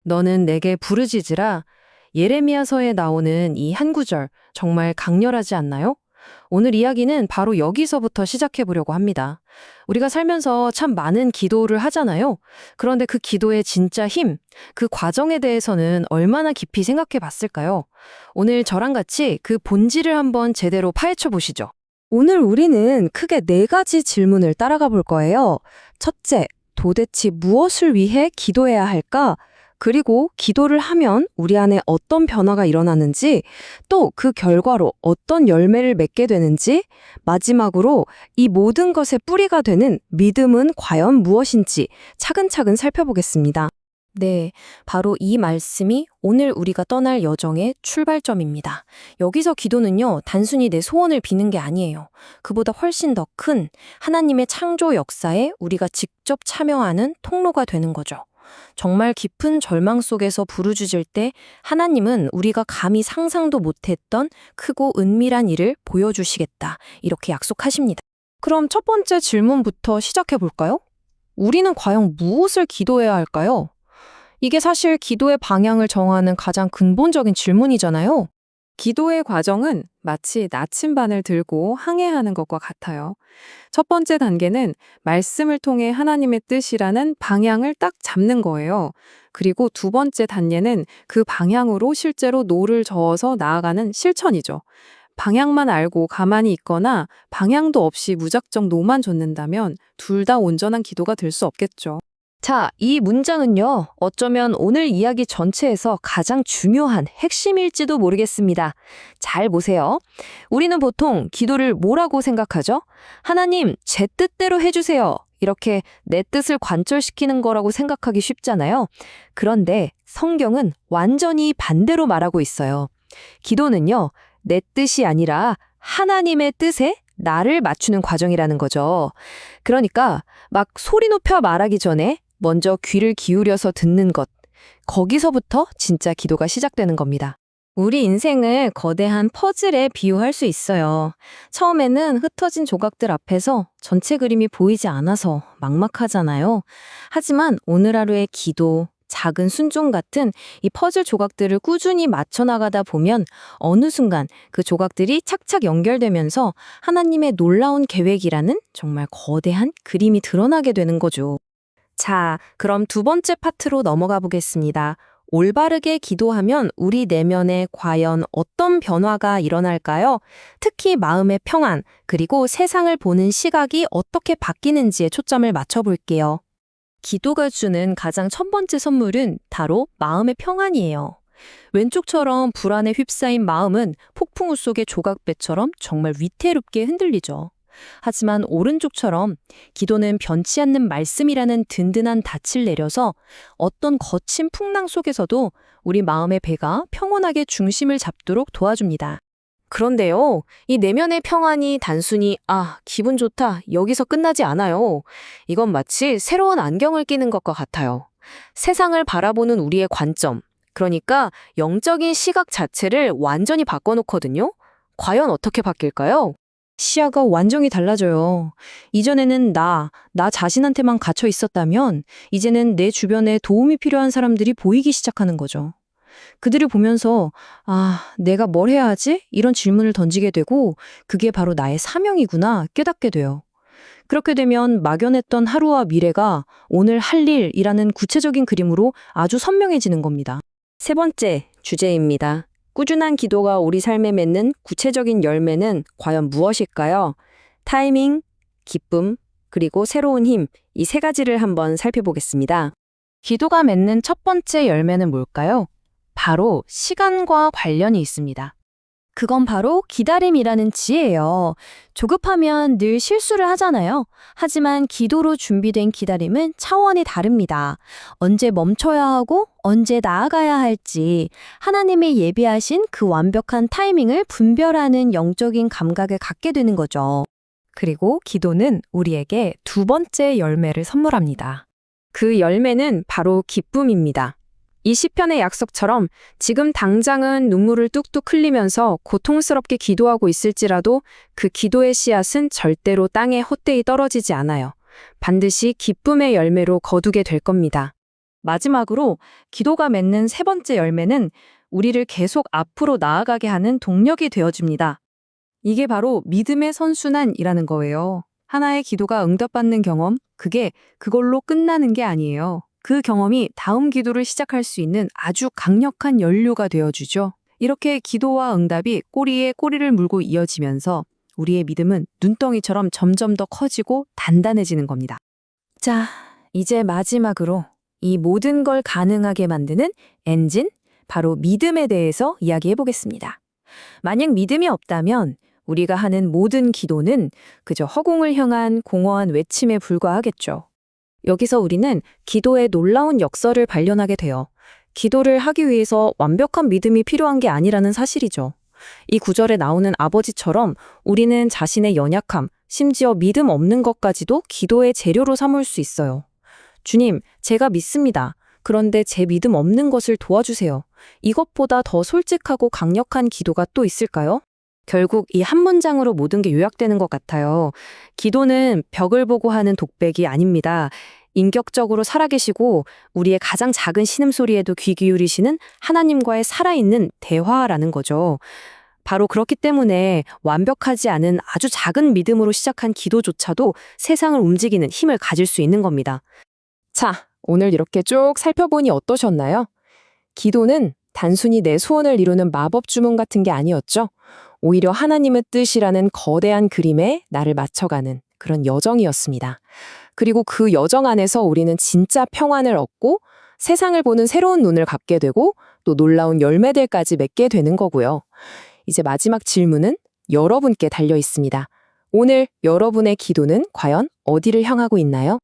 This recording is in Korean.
너는 내게 부르짖으라. 예레미야서에 나오는 이 한 구절 정말 강렬하지 않나요? 오늘 이야기는 바로 여기서부터 시작해 보려고 합니다. 우리가 살면서 참 많은 기도를 하잖아요. 그런데 그 기도의 진짜 힘, 그 과정에 대해서는 얼마나 깊이 생각해 봤을까요? 오늘 저랑 같이 그 본질을 한번 제대로 파헤쳐 보시죠. 오늘 우리는 크게 네 가지 질문을 따라가 볼 거예요. 첫째, 도대체 무엇을 위해 기도해야 할까? 그리고 기도를 하면 우리 안에 어떤 변화가 일어나는지, 또 그 결과로 어떤 열매를 맺게 되는지, 마지막으로 이 모든 것의 뿌리가 되는 믿음은 과연 무엇인지 차근차근 살펴보겠습니다. 네, 바로 이 말씀이 오늘 우리가 떠날 여정의 출발점입니다. 여기서 기도는요, 단순히 내 소원을 비는 게 아니에요. 그보다 훨씬 더 큰 하나님의 창조 역사에 우리가 직접 참여하는 통로가 되는 거죠. 정말 깊은 절망 속에서 부르짖을 때 하나님은 우리가 감히 상상도 못했던 크고 은밀한 일을 보여주시겠다. 이렇게 약속하십니다. 그럼 첫 번째 질문부터 시작해 볼까요? 우리는 과연 무엇을 기도해야 할까요? 이게 사실 기도의 방향을 정하는 가장 근본적인 질문이잖아요. 기도의 과정은 마치 나침반을 들고 항해하는 것과 같아요. 첫 번째 단계는 말씀을 통해 하나님의 뜻이라는 방향을 딱 잡는 거예요. 그리고 두 번째 단계는 그 방향으로 실제로 노를 저어서 나아가는 실천이죠. 방향만 알고 가만히 있거나 방향도 없이 무작정 노만 젓는다면 둘 다 온전한 기도가 될 수 없겠죠. 자, 이 문장은요, 어쩌면 오늘 이야기 전체에서 가장 중요한 핵심일지도 모르겠습니다. 잘 보세요. 우리는 보통 기도를 뭐라고 생각하죠? 하나님, 제 뜻대로 해주세요. 이렇게 내 뜻을 관철시키는 거라고 생각하기 쉽잖아요. 그런데 성경은 완전히 반대로 말하고 있어요. 기도는요, 내 뜻이 아니라 하나님의 뜻에 나를 맞추는 과정이라는 거죠. 그러니까 막 소리 높여 말하기 전에 먼저 귀를 기울여서 듣는 것. 거기서부터 진짜 기도가 시작되는 겁니다. 우리 인생을 거대한 퍼즐에 비유할 수 있어요. 처음에는 흩어진 조각들 앞에서 전체 그림이 보이지 않아서 막막하잖아요. 하지만 오늘 하루의 기도, 작은 순종 같은 이 퍼즐 조각들을 꾸준히 맞춰나가다 보면 어느 순간 그 조각들이 착착 연결되면서 하나님의 놀라운 계획이라는 정말 거대한 그림이 드러나게 되는 거죠. 자, 그럼 두 번째 파트로 넘어가 보겠습니다. 올바르게 기도하면 우리 내면에 과연 어떤 변화가 일어날까요? 특히 마음의 평안, 그리고 세상을 보는 시각이 어떻게 바뀌는지에 초점을 맞춰볼게요. 기도가 주는 가장 첫 번째 선물은 바로 마음의 평안이에요. 왼쪽처럼 불안에 휩싸인 마음은 폭풍우 속의 조각배처럼 정말 위태롭게 흔들리죠. 하지만 오른쪽처럼 기도는 변치 않는 말씀이라는 든든한 닻을 내려서 어떤 거친 풍랑 속에서도 우리 마음의 배가 평온하게 중심을 잡도록 도와줍니다. 그런데요, 이 내면의 평안이 단순히 기분 좋다 여기서 끝나지 않아요. 이건 마치 새로운 안경을 끼는 것과 같아요. 세상을 바라보는 우리의 관점, 그러니까 영적인 시각 자체를 완전히 바꿔놓거든요. 과연 어떻게 바뀔까요? 시야가 완전히 달라져요. 이전에는 나 자신한테만 갇혀 있었다면 이제는 내 주변에 도움이 필요한 사람들이 보이기 시작하는 거죠. 그들을 보면서 내가 뭘 해야 하지? 이런 질문을 던지게 되고 그게 바로 나의 사명이구나 깨닫게 돼요. 그렇게 되면 막연했던 하루와 미래가 오늘 할 일이라는 구체적인 그림으로 아주 선명해지는 겁니다. 세 번째 주제입니다. 꾸준한 기도가 우리 삶에 맺는 구체적인 열매는 과연 무엇일까요? 타이밍, 기쁨, 그리고 새로운 힘, 이 세 가지를 한번 살펴보겠습니다. 기도가 맺는 첫 번째 열매는 뭘까요? 바로 시간과 관련이 있습니다. 그건 바로 기다림이라는 지혜예요. 조급하면 늘 실수를 하잖아요. 하지만 기도로 준비된 기다림은 차원이 다릅니다. 언제 멈춰야 하고 언제 나아가야 할지 하나님이 예비하신 그 완벽한 타이밍을 분별하는 영적인 감각을 갖게 되는 거죠. 그리고 기도는 우리에게 두 번째 열매를 선물합니다. 그 열매는 바로 기쁨입니다. 이 시편의 약속처럼 지금 당장은 눈물을 뚝뚝 흘리면서 고통스럽게 기도하고 있을지라도 그 기도의 씨앗은 절대로 땅에 헛되이 떨어지지 않아요. 반드시 기쁨의 열매로 거두게 될 겁니다. 마지막으로 기도가 맺는 세 번째 열매는 우리를 계속 앞으로 나아가게 하는 동력이 되어줍니다. 이게 바로 믿음의 선순환이라는 거예요. 하나의 기도가 응답받는 경험, 그게 그걸로 끝나는 게 아니에요. 그 경험이 다음 기도를 시작할 수 있는 아주 강력한 연료가 되어주죠. 이렇게 기도와 응답이 꼬리에 꼬리를 물고 이어지면서 우리의 믿음은 눈덩이처럼 점점 더 커지고 단단해지는 겁니다. 자, 이제 마지막으로 이 모든 걸 가능하게 만드는 엔진, 바로 믿음에 대해서 이야기해 보겠습니다. 만약 믿음이 없다면 우리가 하는 모든 기도는 그저 허공을 향한 공허한 외침에 불과하겠죠. 여기서 우리는 기도의 놀라운 역설을 발견하게 돼요. 기도를 하기 위해서 완벽한 믿음이 필요한 게 아니라는 사실이죠. 이 구절에 나오는 아버지처럼 우리는 자신의 연약함, 심지어 믿음 없는 것까지도 기도의 재료로 삼을 수 있어요. 주님, 제가 믿습니다. 그런데 제 믿음 없는 것을 도와주세요. 이것보다 더 솔직하고 강력한 기도가 또 있을까요? 결국 이 한 문장으로 모든 게 요약되는 것 같아요. 기도는 벽을 보고 하는 독백이 아닙니다. 인격적으로 살아계시고 우리의 가장 작은 신음소리에도 귀 기울이시는 하나님과의 살아있는 대화라는 거죠. 바로 그렇기 때문에 완벽하지 않은 아주 작은 믿음으로 시작한 기도조차도 세상을 움직이는 힘을 가질 수 있는 겁니다. 자, 오늘 이렇게 쭉 살펴보니 어떠셨나요? 기도는 단순히 내 소원을 이루는 마법 주문 같은 게 아니었죠. 오히려 하나님의 뜻이라는 거대한 그림에 나를 맞춰가는 그런 여정이었습니다. 그리고 그 여정 안에서 우리는 진짜 평안을 얻고 세상을 보는 새로운 눈을 갖게 되고 또 놀라운 열매들까지 맺게 되는 거고요. 이제 마지막 질문은 여러분께 달려 있습니다. 오늘 여러분의 기도는 과연 어디를 향하고 있나요?